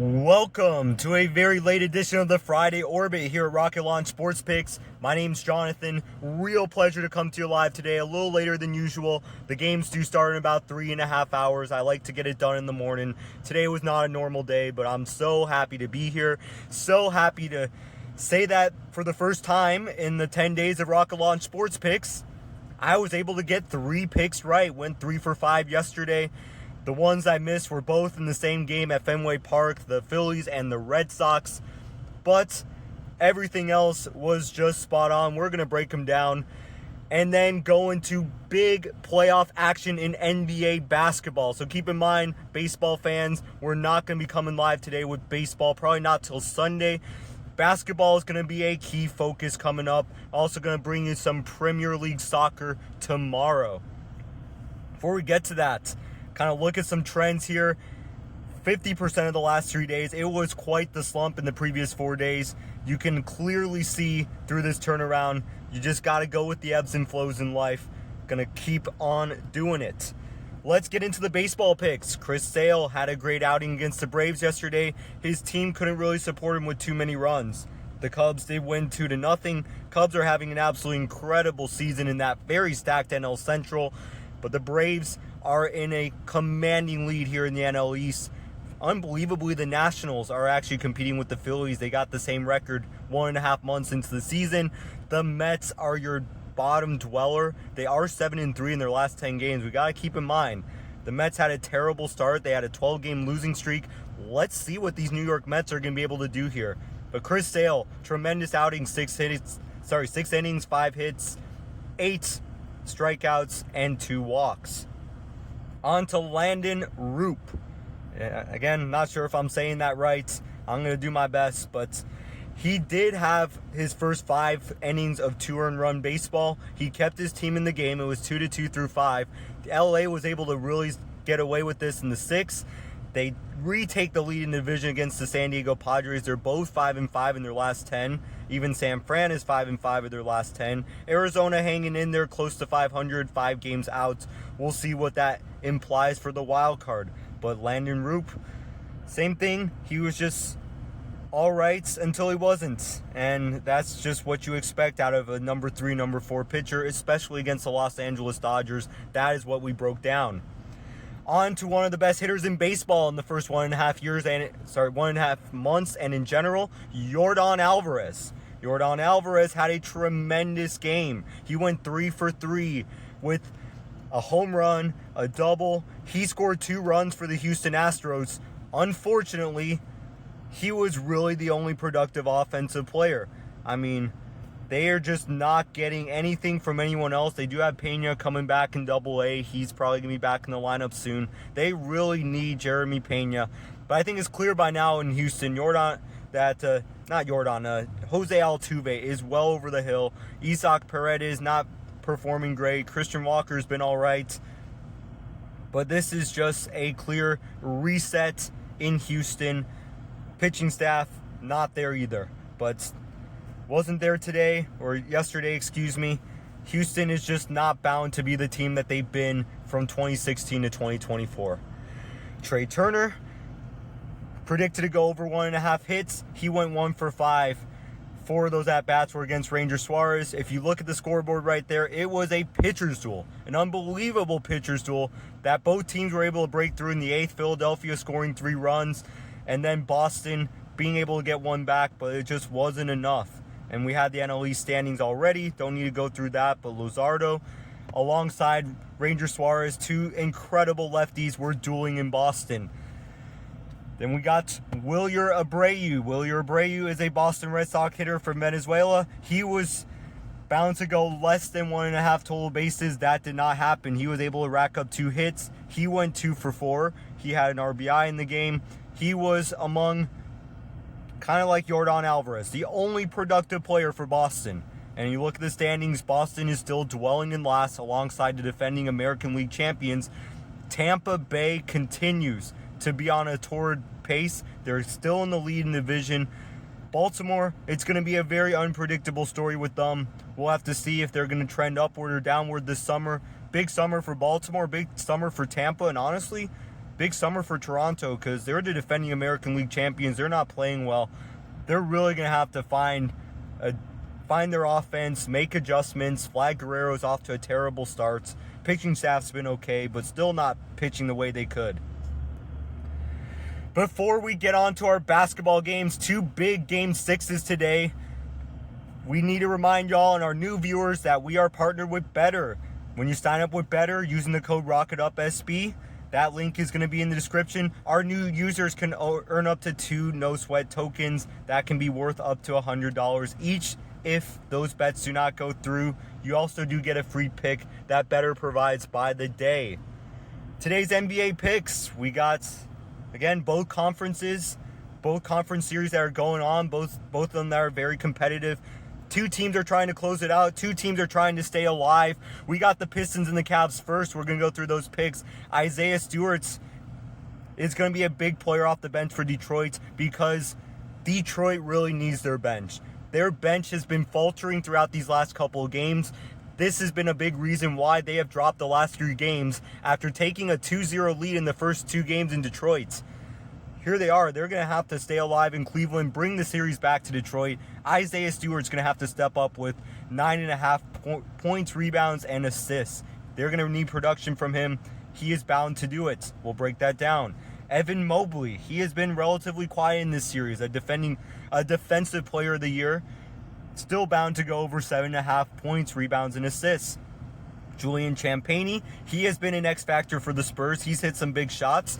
Welcome to a very late edition of the Friday Orbit here at Rocket Launch Sports Picks. My name's Jonathan. Real pleasure to come to you live today, a little later than usual. The games do start in about 3.5 hours. I like to get it done in the morning. Today was not a normal day, but I'm so happy to be here. So happy to say that for the first time in the 10 days of Rocket Launch Sports Picks, I was able to get 3 picks right. Went 3 for 5 yesterday. The ones I missed were both in the same game at Fenway Park, the Phillies and the Red Sox. But everything else was just spot on. We're going to break them down and then go into big playoff action in NBA basketball. So keep in mind, baseball fans, we're not going to be coming live today with baseball, probably not till Sunday. Basketball is going to be a key focus coming up. Also going to bring you some Premier League soccer tomorrow. Before we get to that, kind of look at some trends here. 50% of the last 3 days. It was quite the slump in the previous 4 days. You can clearly see through this turnaround. You just got to go with the ebbs and flows in life. Gonna keep on doing it. Let's get into the baseball picks. Chris Sale had a great outing against the Braves yesterday. His team couldn't really support him with too many runs. The Cubs did win 2-0. Cubs are having an absolutely incredible season in that very stacked NL Central. But the Braves are in a commanding lead here in the NL East. Unbelievably, the Nationals are actually competing with the Phillies. They got the same record 1.5 months into the season. The Mets are your bottom dweller. They are 7-3 in their last 10 games. We got to keep in mind, the Mets had a terrible start. They had a 12-game losing streak. Let's see what these New York Mets are going to be able to do here. But Chris Sale, tremendous outing, 6 innings, 5 hits, 8 strikeouts, and 2 walks. On to Landon Roop. Again, not sure if I'm saying that right. I'm going to do my best, but he did have his first 5 innings of 2 earned run baseball. He kept his team in the game. It was 2-2 through 5. LA was able to really get away with this in the 6th. They retake the lead in the division against the San Diego Padres. They're both 5-5 in their last 10. Even San Fran is 5-5 in their last 10. Arizona hanging in there close to 500, 5 games out. We'll see what that implies for the wild card. But Landon Roop, same thing. He was just all right until he wasn't. And that's just what you expect out of a number 3, number 4 pitcher, especially against the Los Angeles Dodgers. That is what we broke down. On to one of the best hitters in baseball in the first 1.5 months, and in general, Yordan Alvarez. Yordan Alvarez had a tremendous game. He went 3 for 3 with a home run, a double. He scored 2 runs for the Houston Astros. Unfortunately, he was really the only productive offensive player. I mean, they are just not getting anything from anyone else. They do have Pena coming back in Double-A. He's probably going to be back in the lineup soon. They really need Jeremy Pena. But I think it's clear by now in Houston, Jose Altuve is well over the hill. Isaac Paredes not performing great. Christian Walker's been all right. But this is just a clear reset in Houston. Pitching staff, not there either. But wasn't there today, or yesterday, excuse me. Houston is just not bound to be the team that they've been from 2016 to 2024. Trey Turner predicted to go over 1.5 hits. He went 1 for 5. 4 of those at-bats were against Ranger Suarez. If you look at the scoreboard right there, it was a pitcher's duel. An unbelievable pitcher's duel that both teams were able to break through in the 8th. Philadelphia scoring 3 runs, and then Boston being able to get 1 back, but it just wasn't enough. And we had the NL East standings already. Don't need to go through that. But Luzardo, alongside Ranger Suarez, 2 incredible lefties were dueling in Boston. Then we got Wilyer Abreu. Wilyer Abreu is a Boston Red Sox hitter from Venezuela. He was bound to go less than 1.5 total bases. That did not happen. He was able to rack up 2 hits. He went 2 for 4. He had an RBI in the game. He was among, kind of like Yordan Alvarez, the only productive player for Boston. And you look at the standings, Boston is still dwelling in last alongside the defending American League champions. Tampa Bay continues to be on a torrid pace. They're still in the lead in the division. Baltimore, it's going to be a very unpredictable story with them. We'll have to see if they're going to trend upward or downward this summer. Big summer for Baltimore, big summer for Tampa, and honestly, big summer for Toronto because they're the defending American League champions. They're not playing well. They're really going to have to find their offense, make adjustments. Vlad Guerrero's off to a terrible start. Pitching staff's been okay, but still not pitching the way they could. Before we get on to our basketball games, 2 big Game 6s today. We need to remind y'all and our new viewers that we are partnered with Betr. When you sign up with Betr using the code ROCKETUPSB, that link is going to be in the description. Our new users can earn up to 2 no-sweat tokens that can be worth up to $100 each. If those bets do not go through, you also do get a free pick that Betr provides by the day. Today's NBA picks, we got, again, both conference series that are going on, both of them that are very competitive. 2 teams are trying to close it out. 2 teams are trying to stay alive. We got the Pistons and the Cavs first. We're going to go through those picks. Isaiah Stewart is going to be a big player off the bench for Detroit because Detroit really needs their bench. Their bench has been faltering throughout these last couple of games. This has been a big reason why they have dropped the last 3 games after taking a 2-0 lead in the first 2 games in Detroit. Here they are. They're going to have to stay alive in Cleveland, bring the series back to Detroit. Isaiah Stewart's going to have to step up with 9.5 points, rebounds, and assists. They're going to need production from him. He is bound to do it. We'll break that down. Evan Mobley, he has been relatively quiet in this series, a defensive player of the year. Still bound to go over 7.5 points, rebounds, and assists. Julian Champagnie, he has been an X factor for the Spurs. He's hit some big shots.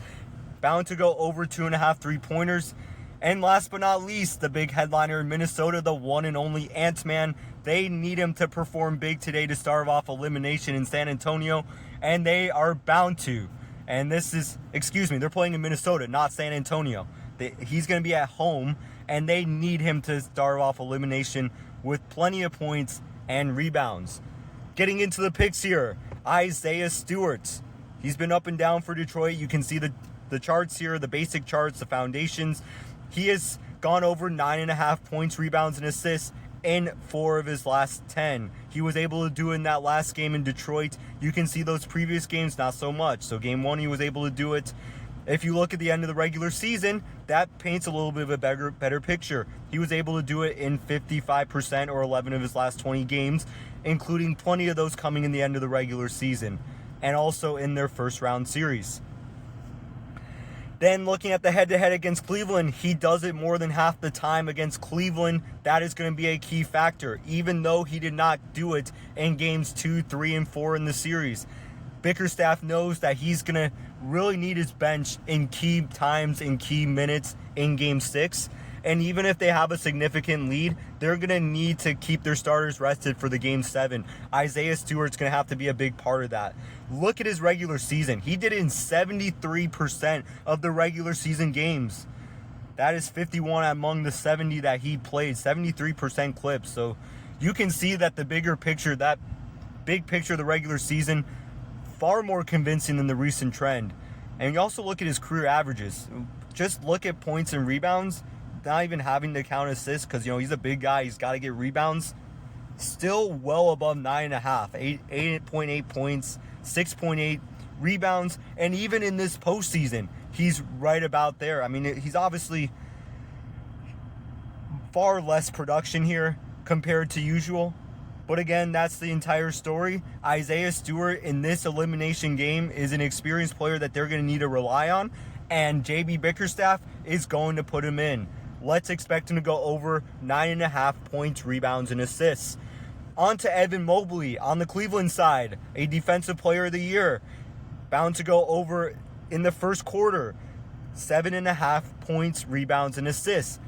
Bound to go over 2.5 3-pointers. And last but not least, the big headliner in Minnesota, the one and only Ant-Man. They need him to perform big today to start off elimination in San Antonio, and they are bound to. And they're playing in Minnesota, not San Antonio. He's going to be at home, and they need him to start off elimination with plenty of points and rebounds. Getting into the picks here, Isaiah Stewart. He's been up and down for Detroit. You can see the charts here, the basic charts, the foundations. He has gone over 9.5 points, rebounds, and assists in 4 of his last 10. He was able to do it in that last game in Detroit. You can see those previous games, not so much. So game 1, he was able to do it. If you look at the end of the regular season, that paints a little bit of a better picture. He was able to do it in 55% or 11 of his last 20 games, including plenty of those coming in the end of the regular season, and also in their first round series. Then looking at the head-to-head against Cleveland, he does it more than half the time against Cleveland. That is going to be a key factor, even though he did not do it in games 2, 3, and 4 in the series. Bickerstaff knows that he's going to really need his bench in key times, in key minutes in Game 6. And even if they have a significant lead, they're going to need to keep their starters rested for the Game 7. Isaiah Stewart's going to have to be a big part of that. Look at his regular season. He did it in 73% of the regular season games. That is 51 among the 70 that he played, 73% clips. So you can see that the bigger picture, that big picture of the regular season, far more convincing than the recent trend. And you also look at his career averages. Just look at points and rebounds, not even having to count assists because, he's a big guy. He's got to get rebounds. Still well above 9.5, 8.8 points, 6.8 rebounds. And even in this postseason, he's right about there. I mean, he's obviously far less production here compared to usual. But again, that's the entire story. Isaiah Stewart in this elimination game is an experienced player that they're going to need to rely on. And JB Bickerstaff is going to put him in. Let's expect him to go over 9.5 points, rebounds, and assists. On to Evan Mobley on the Cleveland side, a defensive player of the year. Bound to go over in the first quarter, 7.5 points, rebounds, and assists.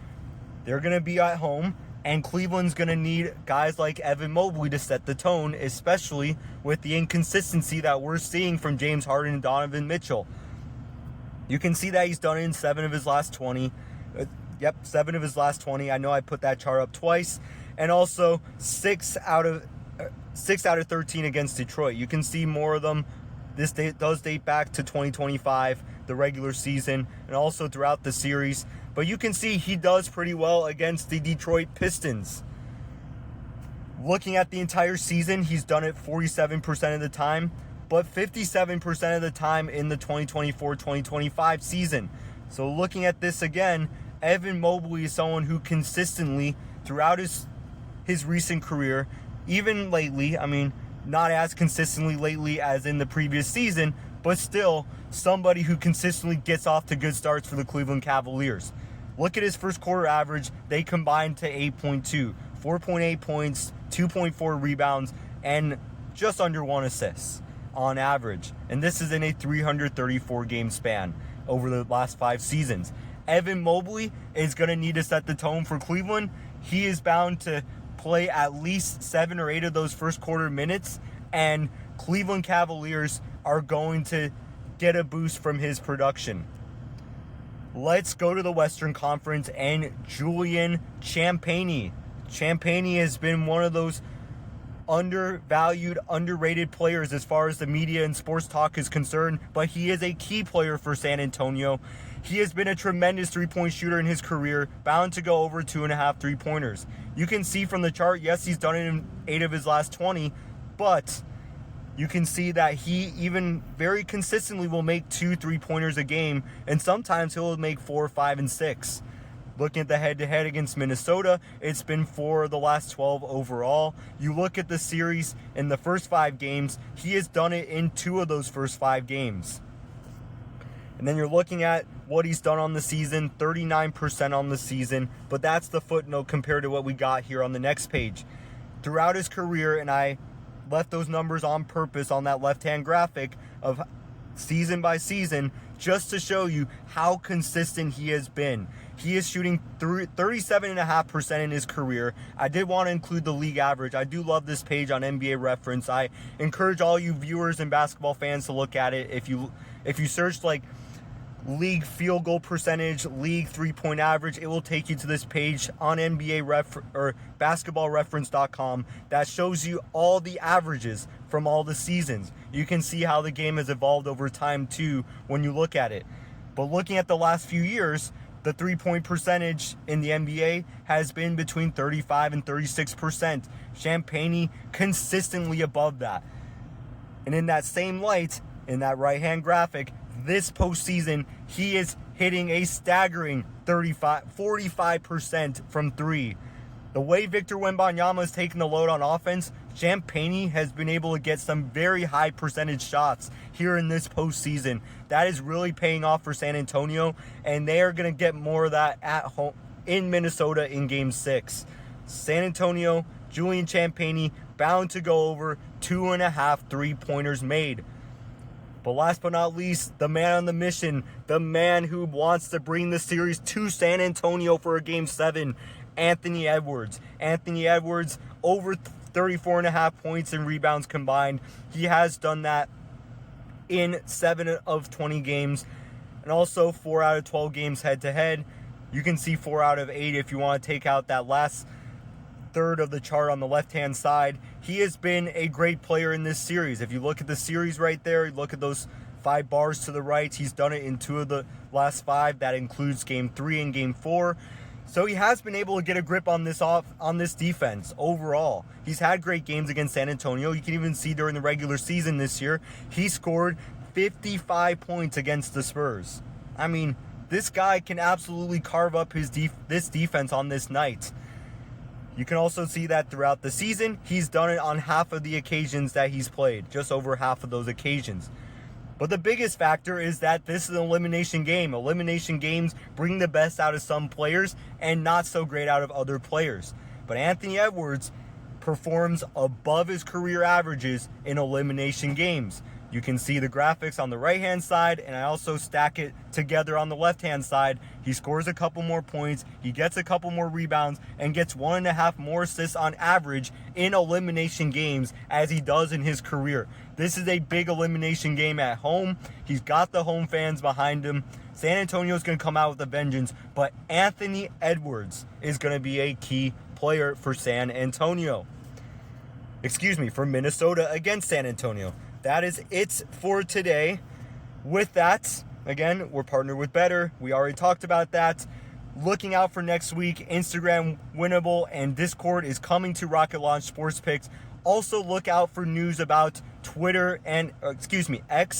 They're going to be at home, and Cleveland's going to need guys like Evan Mobley to set the tone, especially with the inconsistency that we're seeing from James Harden and Donovan Mitchell. You can see that he's done it in 7 of his last 20. 7 of his last 20. I know I put that chart up twice. And also 6 out of 13 against Detroit. You can see more of them. This does date back to 2025, the regular season, and also throughout the series. But you can see he does pretty well against the Detroit Pistons. Looking at the entire season, he's done it 47% of the time. but 57% of the time in the 2024-2025 season. So looking at this again, Evan Mobley is someone who consistently, throughout his recent career, even lately, I mean, not as consistently lately as in the previous season, but still somebody who consistently gets off to good starts for the Cleveland Cavaliers. Look at his first quarter average. They combined to 8.2, 4.8 points, 2.4 rebounds, and just under 1 assist on average. And this is in a 334 game span over the last 5 seasons. Evan Mobley is going to need to set the tone for Cleveland. He is bound to play at least 7 or 8 of those first quarter minutes, and Cleveland Cavaliers are going to get a boost from his production. Let's go to the Western Conference and Julian Champagnie. Champagnie has been one of those undervalued, underrated players as far as the media and sports talk is concerned, but he is a key player for San Antonio. He has been a tremendous three-point shooter in his career, bound to go over 2.5 three-pointers. You can see from the chart, yes, he's done it in 8 of his last 20, but you can see that he even very consistently will make 2 3-pointers a game, and sometimes he'll make 4, 5, and 6. Looking at the head-to-head against Minnesota, it's been 4 of the last 12 overall. You look at the series in the first 5 games, he has done it in 2 of those first 5 games. And then you're looking at what he's done on the season, 39% on the season, but that's the footnote compared to what we got here on the next page. Throughout his career, and I left those numbers on purpose on that left-hand graphic of season by season, just to show you how consistent he has been. He is shooting 37.5% in his career. I did want to include the league average. I do love this page on NBA Reference. I encourage all you viewers and basketball fans to look at it. If you search like league field goal percentage, league 3-point average, it will take you to this page on basketballreference.com that shows you all the averages from all the seasons. You can see how the game has evolved over time too when you look at it. But looking at the last few years, the 3-point percentage in the NBA has been between 35 and 36%. Champagnie consistently above that. And in that same light, in that right-hand graphic, this postseason, he is hitting a staggering 45% from 3. The way Victor Wembanyama is taking the load on offense, Champagnie has been able to get some very high percentage shots here in this postseason. That is really paying off for San Antonio, and they are going to get more of that at home in Minnesota in Game 6. San Antonio, Julian Champagnie, bound to go over 2.5 3-pointers made. But last but not least, the man on the mission, the man who wants to bring the series to San Antonio for a Game 7, Anthony Edwards. Anthony Edwards, over 34.5 points and rebounds combined. He has done that in 7 of 20 games, and also 4 out of 12 games head-to-head. You can see 4 out of 8 if you want to take out that last third of the chart on the left-hand side. He has been a great player in this series. If you look at the series right there, you look at those 5 bars to the right, he's done it in 2 of the last 5. That includes Game 3 and Game 4. So he has been able to get a grip on this defense overall. He's had great games against San Antonio. You can even see during the regular season this year, he scored 55 points against the Spurs. I mean, this guy can absolutely carve up this defense on this night. You can also see that throughout the season, he's done it on half of the occasions that he's played, just over half of those occasions. But the biggest factor is that this is an elimination game. Elimination games bring the best out of some players and not so great out of other players. But Anthony Edwards performs above his career averages in elimination games. You can see the graphics on the right-hand side, and I also stack it together on the left-hand side. He scores a couple more points, he gets a couple more rebounds, and gets 1.5 more assists on average in elimination games as he does in his career. This is a big elimination game at home. He's got the home fans behind him. San Antonio is going to come out with a vengeance, but Anthony Edwards is going to be a key player for San Antonio. For Minnesota against San Antonio. That is it for today. With that, again, we're partnered with Betr. We already talked about that. Looking out for next week, Instagram Winnable and Discord is coming to Rocket Launch Sports Picks. Also look out for news about Twitter and, X